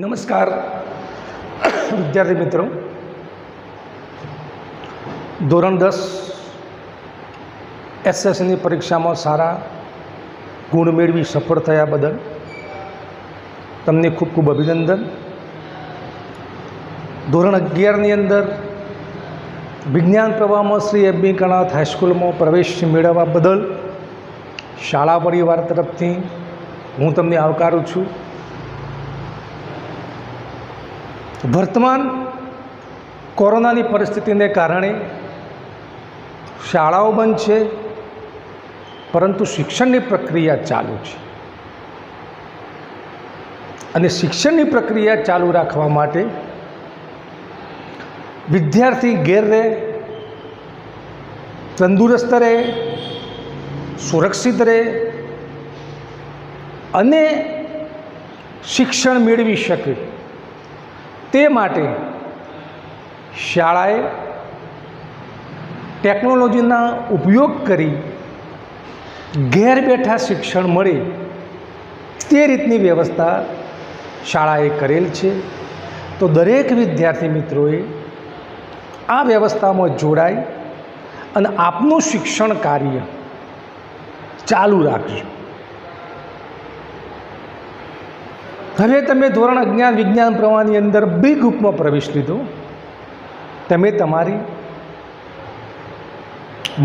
નમસ્કાર વિદ્યાર્થી મિત્રો, ધોરણ 10 એસએસસીની પરીક્ષામાં સારા ગુણ મેળવી સફળ થયા બદલ તમને ખૂબ ખૂબ અભિનંદન. ધોરણ 11ની અંદર વિજ્ઞાન પ્રવાહમાં શ્રી એબી કણાથ હાઈસ્કૂલમાં પ્રવેશ મેળવવા બદલ શાળા પરિવાર તરફથી હું તમને આવકારું છું. વર્તમાન કોરોનાની પરિસ્થિતિને કારણે શાળાઓ બંધ છે, પરંતુ શિક્ષણની પ્રક્રિયા ચાલુ છે અને શિક્ષણની પ્રક્રિયા ચાલુ રાખવા માટે વિદ્યાર્થી ઘેર રહે, તંદુરસ્ત રહે, સુરક્ષિત રહે અને શિક્ષણ મેળવી શકે તે માટે શાળાએ ટેકનોલોજીના ઉપયોગ કરી ઘેર બેઠા શિક્ષણ મળે તે રીતની વ્યવસ્થા શાળાએ કરેલ છે. તો દરેક વિદ્યાર્થી મિત્રોએ આ વ્યવસ્થામાં જોડાઈ અને આપનું શિક્ષણ કાર્ય ચાલુ રાખજો. હવે તમે ધોરણ 11 વિજ્ઞાન પ્રવાહની અંદર બી ગ્રુપમાં પ્રવેશ લીધો. તમે તમારી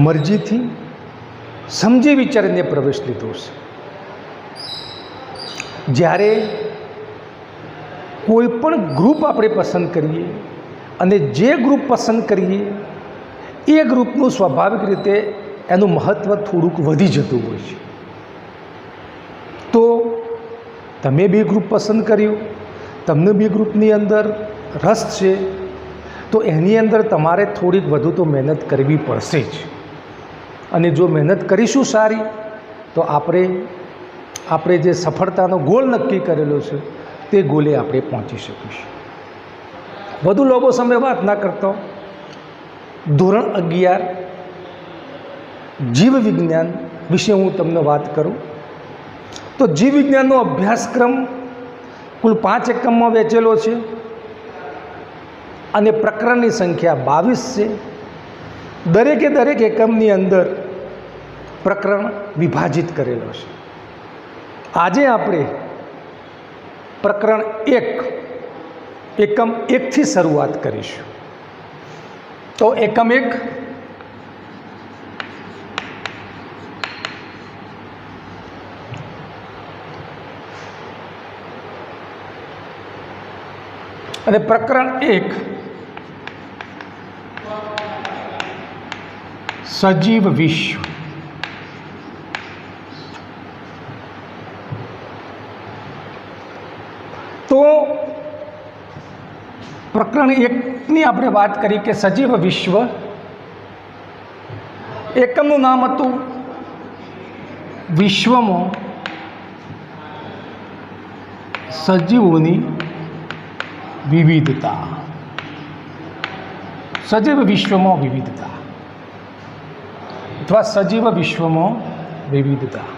મરજીથી સમજી વિચારીને પ્રવેશ લીધો છે. જ્યારે કોઈ પણ ગ્રુપ આપણે પસંદ કરીએ અને જે ગ્રુપ પસંદ કરીએ એ ગ્રુપનું સ્વાભાવિક રીતે એનું મહત્ત્વ થોડુંક વધી જતું હોય છે. તો તમે બી ગ્રુપ પસંદ કર્યું, તમને બી ગ્રુપની અંદર રસ છે, તો એની અંદર તમારે થોડીક વધુ તો મહેનત કરવી પડશે જ. અને જો મહેનત કરીશું સારી તો આપણે જે સફળતાનો ગોલ નક્કી કરેલો છે તે ગોલે આપણે પહોંચી શકીશું. વધુ લોકો સમય વાત ના કરતો, ધોરણ 11 જીવ વિજ્ઞાન વિશે હું તમને વાત કરું તો જીવ વિજ્ઞાનનો અભ્યાસક્રમ કુલ 5 એકમમાં વહેંચેલો છે અને પ્રકરણની સંખ્યા 22 છે. દરેક એકમની અંદર પ્રકરણ વિભાજિત કરેલો છે. આજે આપણે પ્રકરણ 1 એકમ 1થી શરૂઆત કરીશું. તો એકમ 1 અને પ્રકરણ 1 સજીવ વિશ્વ. તો પ્રકરણ 1ની આપણે વાત કરી કે સજીવ વિશ્વ. એકમનું નામ હતું વિશ્વમાં સજીવોની વિવિધતા. સજીવ વિશ્વમાં વિવિધતા અથવા સજીવ વિશ્વમાં વિવિધતા.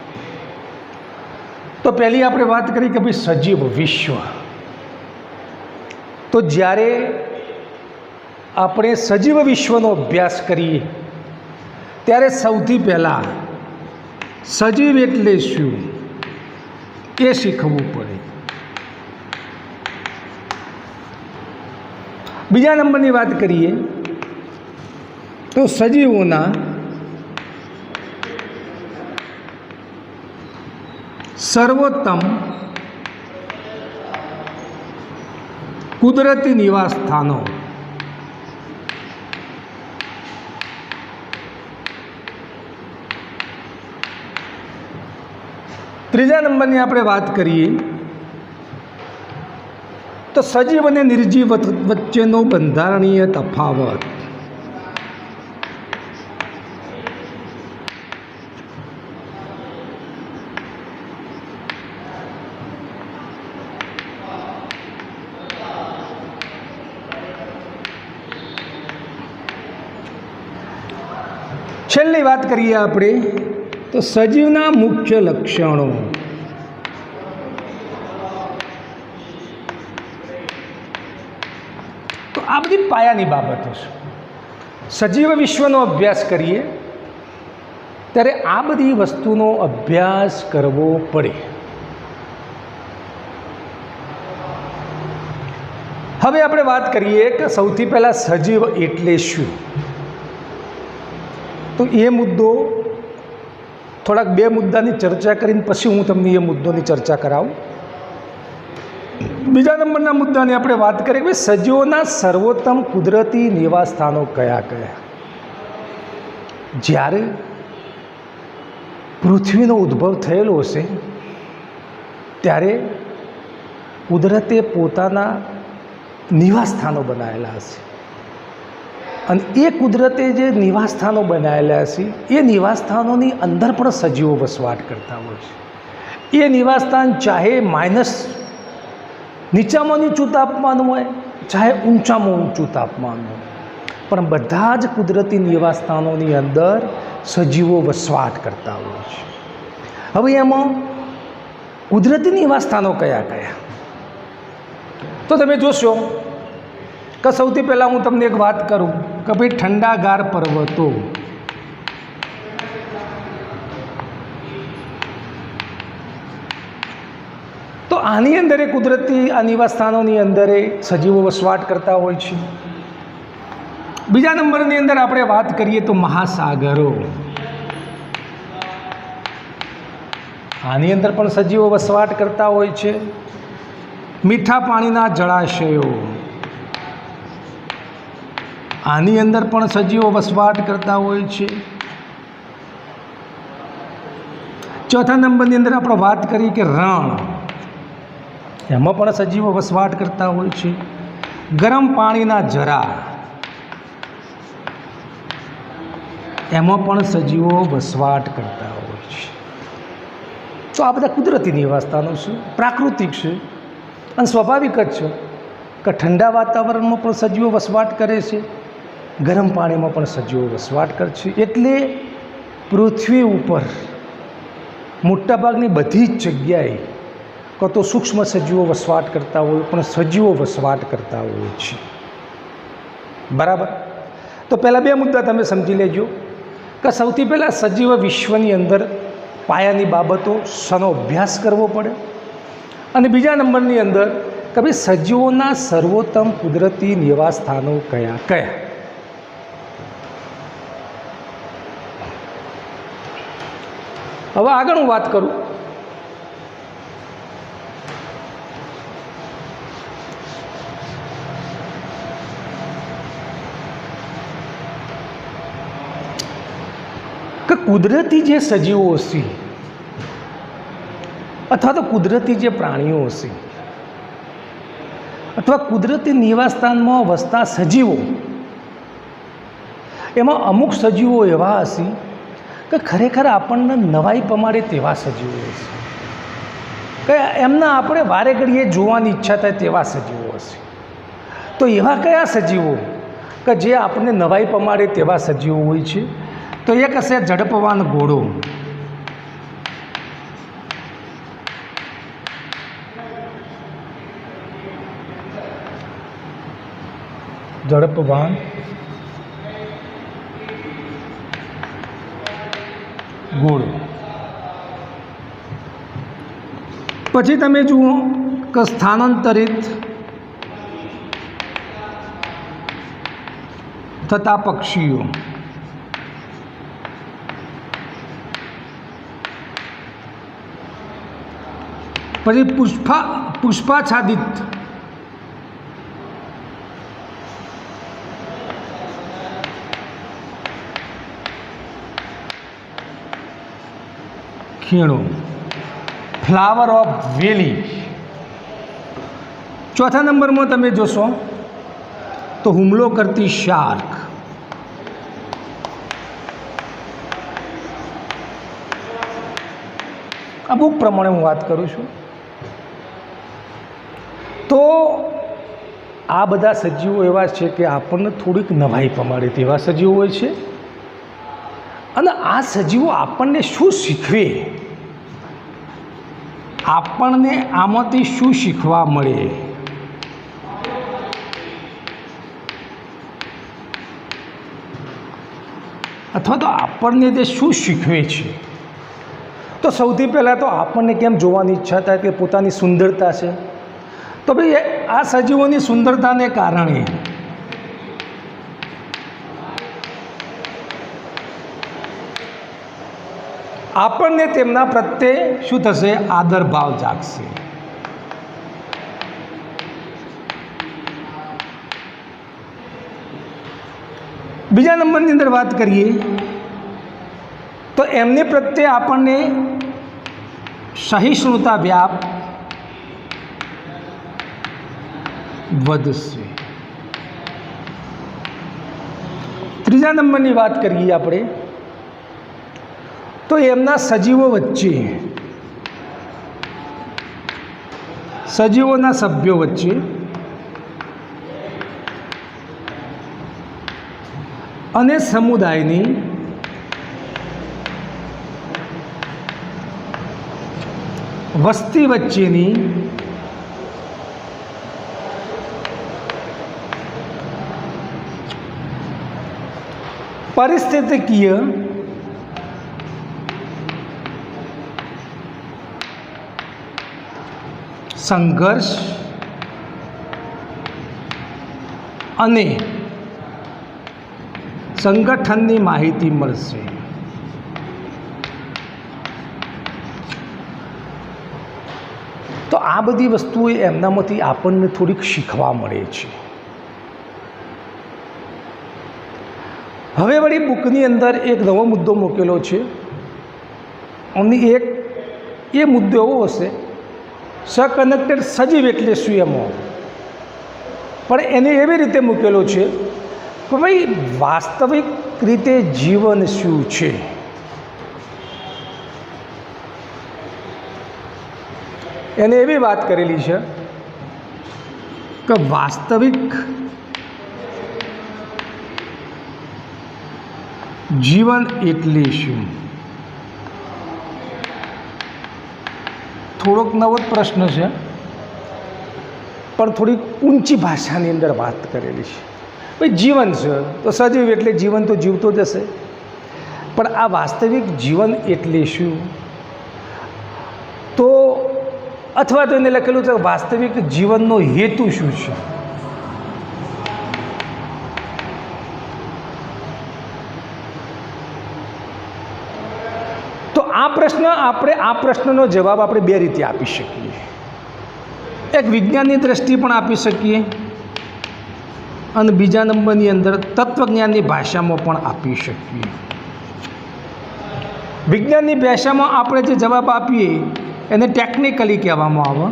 તો પહેલી આપણે વાત કરી કે ભાઈ સજીવ વિશ્વ. તો જ્યારે આપણે સજીવ વિશ્વનો અભ્યાસ કરીએ ત્યારે સૌથી પહેલાં સજીવ એટલે શું એ શીખવું પડે. બીજા નંબરની વાત કરીએ તો સજીવોના સર્વોત્તમ કુદરતી નિવાસ સ્થાનો. ત્રીજા નંબરની આપણે વાત કરીએ તો સજીવ અને નિર્જીવ વચ્ચેનો બંધારણીય તફાવત. છેલ્લી વાત કરીએ આપણે તો સજીવના મુખ્ય લક્ષણો. આ બધી પાયાની બાબતો છે. સજીવ વિશ્વનો અભ્યાસ કરીએ ત્યારે આ બધી વસ્તુનો અભ્યાસ કરવો પડે. હવે આપણે વાત કરીએ કે સૌથી પહેલાં સજીવ એટલે શું. તો એ મુદ્દો થોડાક બે મુદ્દાની ચર્ચા કરીને પછી હું તમને એ મુદ્દોની ચર્ચા કરાવું. બીજા નંબરના મુદ્દાની આપણે વાત કરીએ કે સજીવોના સર્વોત્તમ કુદરતી નિવાસસ્થાનો કયા કયા. જ્યારે પૃથ્વીનો ઉદ્ભવ થયેલો હશે ત્યારે કુદરતે પોતાના નિવાસસ્થાનો બનાવેલા હશે અને એ કુદરતે જે નિવાસસ્થાનો બનાવેલા હશે એ નિવાસસ્થાનોની અંદર પણ સજીવો વસવાટ કરતા હોય છે. એ નિવાસસ્થાન ચાહે નીચામાં નીચું તાપમાન હોય, ચાહે ઊંચામાં ઊંચું તાપમાન હોય, પણ બધા જ કુદરતી નિવાસસ્થાનોની અંદર સજીવો વસવાટ કરતા હોય છે. હવે એમાં કુદરતી નિવાસસ્થાનો કયા કયા? તો તમે જોશો કે સૌથી પહેલાં હું તમને એક વાત કરું કે ભાઈ ઠંડાગાર પર્વતો. તો આની અંદર એ કુદરતી આ નિવાસસ્થાનોની અંદર સજીવો વસવાટ કરતા હોય છે. બીજા નંબરની અંદર આપણે વાત કરીએ તો મહાસાગરો. આની અંદર પણ સજીવો વસવાટ કરતા હોય છે. મીઠા પાણીના જળાશયો, આની અંદર પણ સજીવો વસવાટ કરતા હોય છે. ચોથા નંબરની અંદર આપણે વાત કરીએ કે રણ, એમાં પણ સજીવો વસવાટ કરતા હોય છે. ગરમ પાણીના ઝરા, એમાં પણ સજીવો વસવાટ કરતા હોય છે. તો આ બધા કુદરતી નિવાસસ્થાનો છે, પ્રાકૃતિક છે અને સ્વાભાવિક જ છે કે ઠંડા વાતાવરણમાં પણ સજીવો વસવાટ કરે છે, ગરમ પાણીમાં પણ સજીવો વસવાટ કરે છે. એટલે પૃથ્વી ઉપર મોટાભાગની બધી જ જગ્યાએ કાં તો સૂક્ષ્મ સજીવો વસવાટ કરતા હોય પણ સજીવો વસવાટ કરતા હોય છે. બરાબર. તો પહેલાં બે મુદ્દા તમે સમજી લેજો કે સૌથી પહેલાં સજીવ વિશ્વની અંદર પાયાની બાબતો શનો અભ્યાસ કરવો પડે, અને બીજા નંબરની અંદર કે ભાઈ સજીવોના સર્વોત્તમ કુદરતી નિવાસસ્થાનો કયા કયા. હવે આગળ હું વાત કરું કે કુદરતી જે સજીવો હશે અથવા તો કુદરતી જે પ્રાણીઓ હશે અથવા કુદરતી નિવાસસ્થાનમાં વસતા સજીવો, એમાં અમુક સજીવો એવા હશે કે ખરેખર આપણને નવાઈ પમાડે તેવા સજીવો હશે, કે એમના આપણે વારે ઘડીએ જોવાની ઈચ્છા થાય તેવા સજીવો હશે. તો એવા કયા સજીવો કે જે આપણને નવાઈ પમાડે તેવા સજીવો હોય છે? તો એક હશે ઝડપવાન ઘોડો. ઝડપવાન ઘોડો. પછી તમે જુઓ કે સ્થાનાંતરિત થતા પક્ષીઓ. પછી પુષ્પાચ્છાદિત ખીણો, ફ્લાવર ઓફ વેલી. ચોથા નંબરમાં તમે જોશો તો હુમલો કરતી શાર્ક. અમુક પ્રમાણે હું વાત કરું છું. તો આ બધા સજીવો એવા છે કે આપણને થોડીક નવાઈ પમાડે તેવા સજીવો હોય છે, અને આ સજીવો આપણને શું શીખવે, આપણને આમાંથી શું શીખવા મળે? અથવા તો આપણને તે શું શીખવે છે? તો સૌથી પહેલાં તો આપણને કેમ જોવાની ઈચ્છા થાય કે પોતાની સુંદરતા છે. તો ભાઈ આ સજીવોની સુંદરતાને કારણે આપણને તેમના પ્રત્યે શું થશે? આદર ભાવ જાગશે. બીજા નંબરની અંદર વાત કરીએ તો એમની પ્રત્યે આપણને સહિષ્ણુતા વ્યાપ વધશે. ત્રીજા નંબરની વાત કરીએ આપણે તો એમના સજીવો વચ્ચે, સજીવોના સભ્યો વચ્ચે અને સમુદાયની વસ્તી વચ્ચેની પરિસ્થિતિકીય સંઘર્ષ અને સંગઠનની માહિતી મળશે. તો આ બધી વસ્તુઓ એમનામાંથી આપણને થોડીક શીખવા મળે છે. હવે વળી બુકની અંદર એક નવો મુદ્દો મૂકેલો છે અને એ મુદ્દો એવો હશે સકનેક્ટેડ સજીવ એટલે શું એમાં, પણ એને એવી રીતે મૂકેલો છે કે ભાઈ વાસ્તવિક રીતે જીવન શું છે. એને એવી વાત કરેલી છે કે વાસ્તવિક જીવન એટલે શું. થોડોક નવો જ પ્રશ્ન છે પણ થોડીક ઊંચી ભાષાની અંદર વાત કરેલી છે. ભાઈ જીવન છે તો સજીવ એટલે જીવન તો જીવતો જ હશે, પણ આ વાસ્તવિક જીવન એટલે શું? તો અથવા તો એને લખેલું છે વાસ્તવિક જીવનનો હેતુ શું છે. તો આ પ્રશ્નનો જવાબ આપણે બે રીતે આપી શકીએ. એક વિજ્ઞાનની દ્રષ્ટિએ પણ આપી શકીએ અને બીજા નંબરની અંદર તત્વજ્ઞાનની ભાષામાં પણ આપી શકીએ. વિજ્ઞાનની ભાષામાં આપણે જે જવાબ આપીએ એને ટેકનિકલી કહેવામાં આવે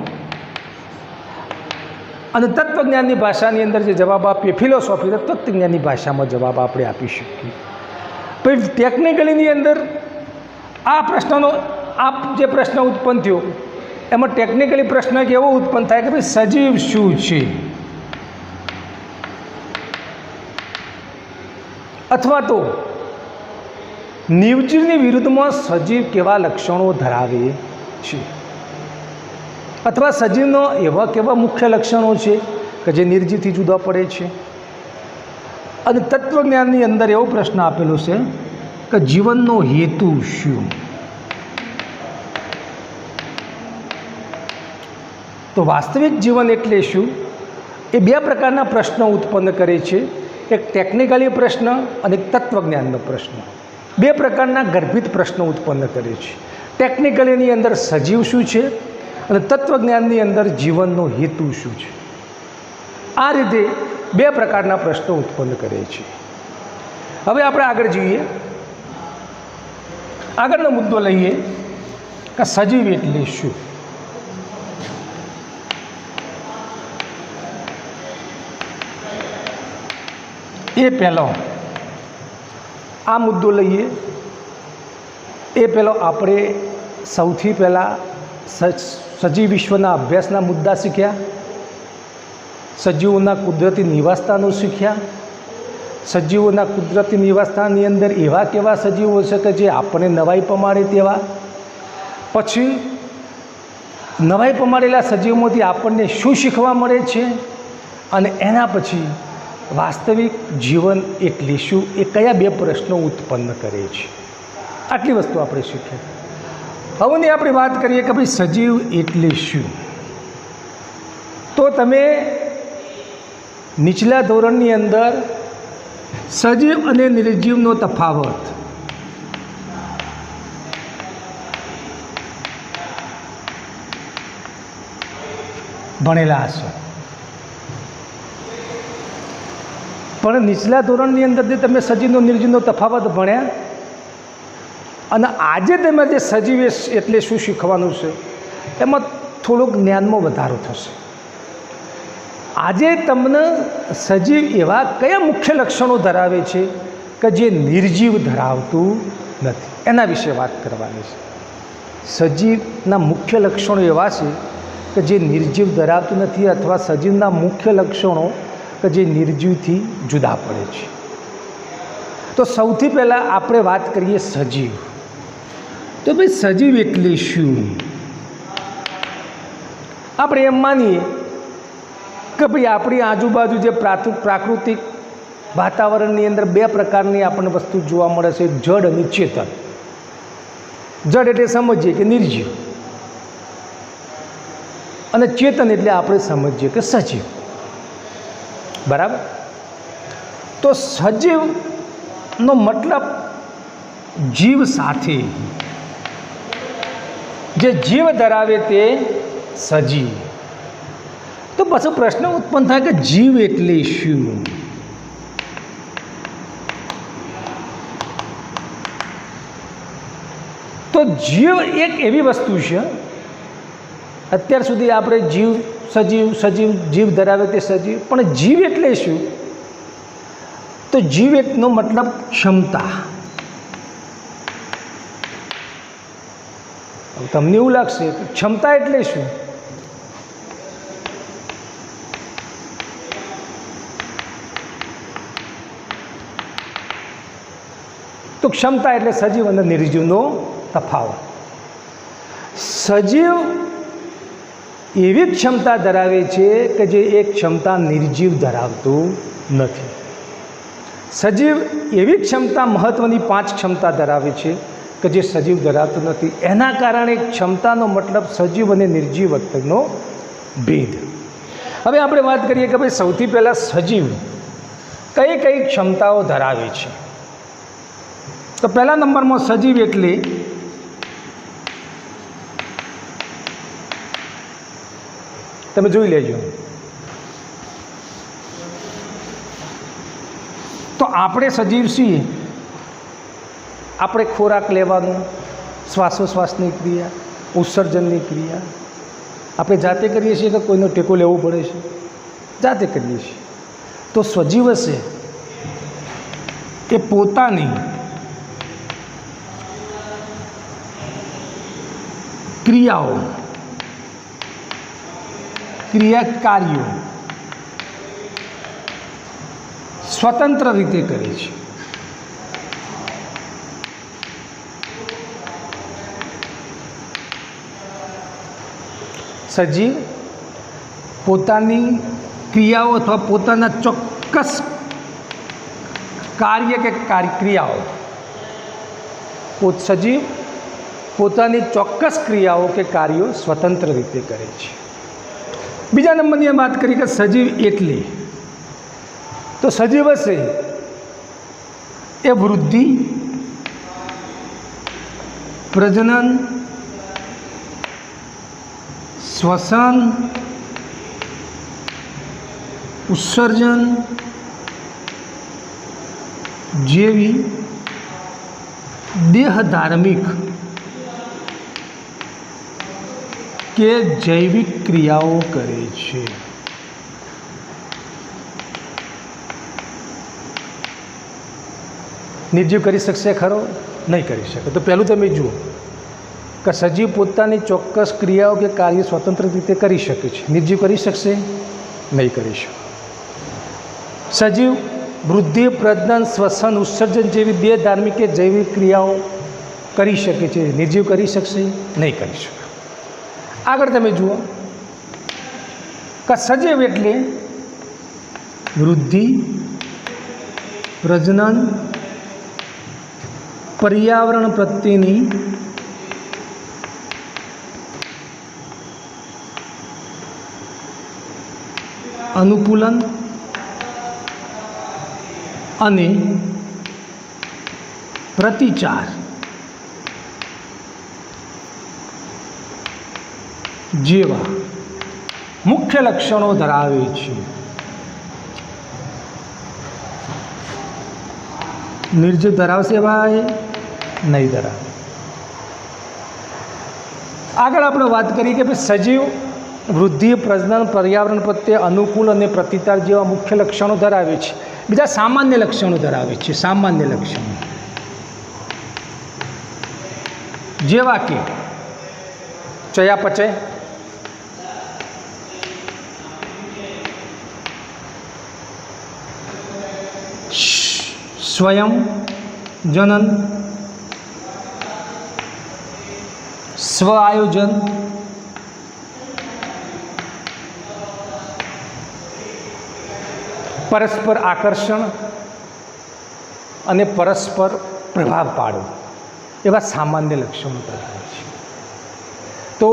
અને તત્વજ્ઞાનની ભાષાની અંદર જે જવાબ આપીએ ફિલોસોફી તત્વજ્ઞાનની ભાષામાં જવાબ આપણે આપી શકીએ. પછી ટેકનિકલીની અંદર આ પ્રશ્નનો જે પ્રશ્ન ઉત્પન્ન થયો એમાં ટેકનિકલી પ્રશ્ન એક એવો ઉત્પન્ન થાય કે ભાઈ સજીવ શું છે, અથવા તો નિર્જીવની વિરુદ્ધમાં સજીવ કેવા લક્ષણો ધરાવે છે, અથવા સજીવનો કેવા મુખ્ય લક્ષણો છે કે જે નિર્જીવથી જુદા પડે છે. અને તત્વજ્ઞાનની અંદર એવો પ્રશ્ન આપેલો છે કે જીવનનો હેતુ શું. તો વાસ્તવિક જીવન એટલે શું એ બે પ્રકારના પ્રશ્નો ઉત્પન્ન કરે છે. એક ટેકનિકલી પ્રશ્ન અને એક તત્વજ્ઞાનનો પ્રશ્ન. બે પ્રકારના ગર્ભિત પ્રશ્નો ઉત્પન્ન કરે છે. ટેકનિકલીની અંદર સજીવ શું છે અને તત્વજ્ઞાનની અંદર જીવનનો હેતુ શું છે. આ રીતે બે પ્રકારના પ્રશ્નો ઉત્પન્ન કરે છે. હવે આપણે આગળ જોઈએ, આગળનો મુદ્દો લઈએ કે સજીવ એટલે શું. એ પહેલો આ મુદ્દો લઈએ એ પહેલો આપણે સૌથી પહેલાં સજીવ વિશ્વના અભ્યાસના મુદ્દા શીખ્યા, સજીવોના કુદરતી નિવાસસ્થાનો શીખ્યા. સજીવોના કુદરતી નિવાસસ્થાનની અંદર એવા કેવા સજીવો છે કે જે આપણને નવાઈ પમાડે તેવા. પછી નવાઈ પમાડેલા સજીવોમાંથી આપણને શું શીખવા મળે છે અને એના પછી વાસ્તવિક જીવન એટલે શું, એ કયા બે પ્રશ્નો ઉત્પન્ન કરે છે, આટલી વસ્તુ આપણે શીખ્યા. હવેની આપણે વાત કરીએ કે ભાઈ સજીવ એટલે શું. તો તમે નીચલા ધોરણની અંદર સજીવ અને નિર્જીવનો તફાવત ભણેલા હશો, પણ નીચલા ધોરણની અંદરથી તમે સજીવનો નિર્જીવનો તફાવત ભણ્યા, અને આજે તમે જે સજીવ એટલે શું શીખવાનું છે એમાં થોડુંક જ્ઞાનમાં વધારો થશે. આજે તમને સજીવ એવા કયા મુખ્ય લક્ષણો ધરાવે છે કે જે નિર્જીવ ધરાવતું નથી, એના વિશે વાત કરવાની છે. સજીવના મુખ્ય લક્ષણો એવા છે કે જે નિર્જીવ ધરાવતું નથી, અથવા સજીવના મુખ્ય લક્ષણો કે જે નિર્જીવથી જુદા પડે છે. તો સૌથી પહેલાં આપણે વાત કરીએ સજીવ. તો ભાઈ સજીવ એટલે શું. આપણે એમ માનીએ કે ભાઈ આપણી આજુબાજુ જે પ્રાકૃતિક વાતાવરણની અંદર બે પ્રકારની આપણને વસ્તુ જોવા મળે છે, જડ અને ચેતન. જડ એટલે સમજીએ કે નિર્જીવ, અને ચેતન એટલે આપણે સમજીએ કે સજીવ. બરાબર. તો સજીવનો મતલબ જીવ સાથે, જે જીવ ધરાવે તે સજીવ. તો પછી પ્રશ્ન ઉત્પન્ન થાય કે જીવ એટલે શું. તો જીવ એક એવી વસ્તુ છે, અત્યાર સુધી આપણે જીવ સજીવ સજીવ જીવ ધરાવે તે સજીવ, પણ જીવ એટલે શું. તો જીવ એકનો મતલબ ક્ષમતા. તમને એવું લાગશે કે ક્ષમતા એટલે શું. તો ક્ષમતા એટલે સજીવ અને નિર્જીવનો તફાવત. સજીવ એવી ક્ષમતા ધરાવે છે કે જે એક ક્ષમતા નિર્જીવ ધરાવતું નથી. સજીવ એવી ક્ષમતા, મહત્ત્વની 5 ક્ષમતા ધરાવે છે કે જે સજીવ ધરાવતું નથી. એના કારણે ક્ષમતાનો મતલબ સજીવ અને નિર્જીવ વચ્ચેનો ભેદ. હવે આપણે વાત કરીએ કે ભાઈ સૌથી પહેલાં સજીવ કઈ કઈ ક્ષમતાઓ ધરાવે છે. તો પહેલા નંબરમાં સજીવ એટલે તમે જોઈ લેજો. તો આપણે સજીવ છીએ, આપણે ખોરાક લેવાનું, શ્વાસોશ્વાસની ક્રિયા, ઉત્સર્જનની ક્રિયા આપણે જાતે કરીએ છીએ કે કોઈનો ટેકો લેવો પડે છે? જાતે કરીએ છીએ. તો સજીવ હશે એ પોતાની ક્રિયાઓ, કાર્યો સ્વતંત્ર રીતે કરે છે. સજીવ પોતાની ક્રિયાઓ અથવા પોતાના ચોક્કસ કાર્ય કે ક્રિયાઓ, સજીવ પોતાની ચોક્કસ ક્રિયાઓ કે કાર્યો સ્વતંત્ર રીતે કરે છે. બીજા નંબરની વાત કરી કે સજીવ એટલે, તો સજીવ હશે એ વૃદ્ધિ, પ્રજનન, શ્વસન, ઉત્સર્જન જેવી દેહધાર્મિક કે જૈવિક ક્રિયાઓ કરે છે. નિર્જીવ કરી શકશે ખરો? નહીં કરી શકે. તો પહેલું તમે જુઓ કે સજીવ પોતાની ચોક્કસ ક્રિયાઓ કે કાર્ય સ્વતંત્ર રીતે કરી શકે છે. નિર્જીવ કરી શકશે? નહીં કરી શકે. સજીવ વૃદ્ધિ, પ્રજનન, શ્વસન, ઉત્સર્જન જેવી દેહધાર્મિક કે જૈવિક ક્રિયાઓ કરી શકે છે. નિર્જીવ કરી શકશે? નહીં કરી શકે. આગળ તમે જુઓ કે સજીવ એટલે વૃદ્ધિ, પ્રજનન પર્યાવરણ પ્રત્યેની અનુકૂલન અને પ્રતિચાર જેવા મુખ્ય લક્ષણો ધરાવે છે. નિર્જીવ ધરાવશે ભાઈ? નહીં ધરાવે. આગળ આપણે વાત કરી કે ભાઈ સજીવ વૃદ્ધિ, પ્રજનન, પર્યાવરણ પ્રત્યે અનુકૂળ અને પ્રતિચાર જેવા મુખ્ય લક્ષણો ધરાવે છે. બીજા સામાન્ય લક્ષણો ધરાવે છે. સામાન્ય લક્ષણો જેવા કે ચયાપચય, સ્વયં જનન, સ્વ આયોજન, પરસ્પર આકર્ષણ અને પરસ્પર પ્રભાવ પાડવો એવા સામાન્ય લક્ષણો ધરાવે છે. તો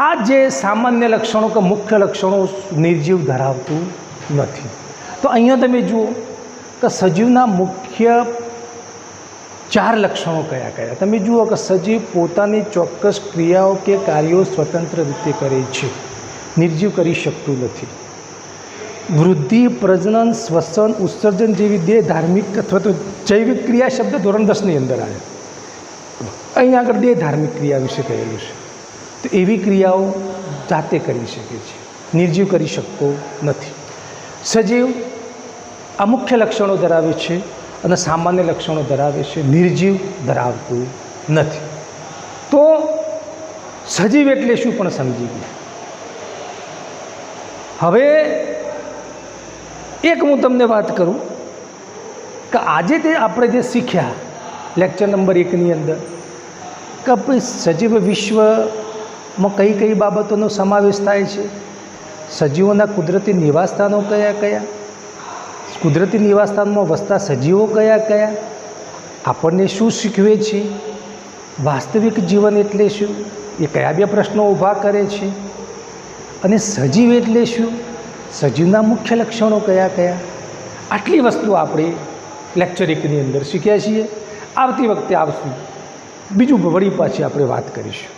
આ જે સામાન્ય લક્ષણો કે મુખ્ય લક્ષણો નિર્જીવ ધરાવતું નથી. તો અહીંયા તમે જુઓ કે સજીવના મુખ્ય 4 લક્ષણો કયા કયા. તમે જુઓ કે સજીવ પોતાની ચોક્કસ ક્રિયાઓ કે કાર્યો સ્વતંત્ર રીતે કરે છે, નિર્જીવ કરી શકતું નથી. વૃદ્ધિ, પ્રજનન, શ્વસન, ઉત્સર્જન જેવી દેહ ધાર્મિક અથવા તો જૈવિક ક્રિયા શબ્દ ધોરણ 10ની અંદર આવે. અહીંયા આગળ દેહ ધાર્મિક ક્રિયા વિશે કહેલું છે. તો એવી ક્રિયાઓ જાતે કરી શકે છે, નિર્જીવ કરી શકતો નથી. સજીવ આ મુખ્ય લક્ષણો ધરાવે છે અને સામાન્ય લક્ષણો ધરાવે છે, નિર્જીવ ધરાવતું નથી. તો સજીવ એટલે શું પણ સમજી ગયા. હવે એક હું તમને વાત કરું કે આજે તે આપણે જે શીખ્યા લેક્ચર નંબર 1ની અંદર કે ભાઈ સજીવ વિશ્વમાં કઈ કઈ બાબતોનો સમાવેશ થાય છે, સજીવોના કુદરતી નિવાસસ્થાનો કયા કયા, કુદરતી નિવાસસ્થાનમાં વસતા સજીવો કયા કયા, આપણને શું શીખવે છે, વાસ્તવિક જીવન એટલે શું, એ કયા 2 પ્રશ્નો ઊભા કરે છે, અને સજીવ એટલે શું, સજીવના મુખ્ય લક્ષણો કયા કયા. આટલી વસ્તુ આપણે લેક્ચર 1ની અંદર શીખ્યા છીએ. આવતી વખતે આવશું બીજું વળી પાછી આપણે વાત કરીશું.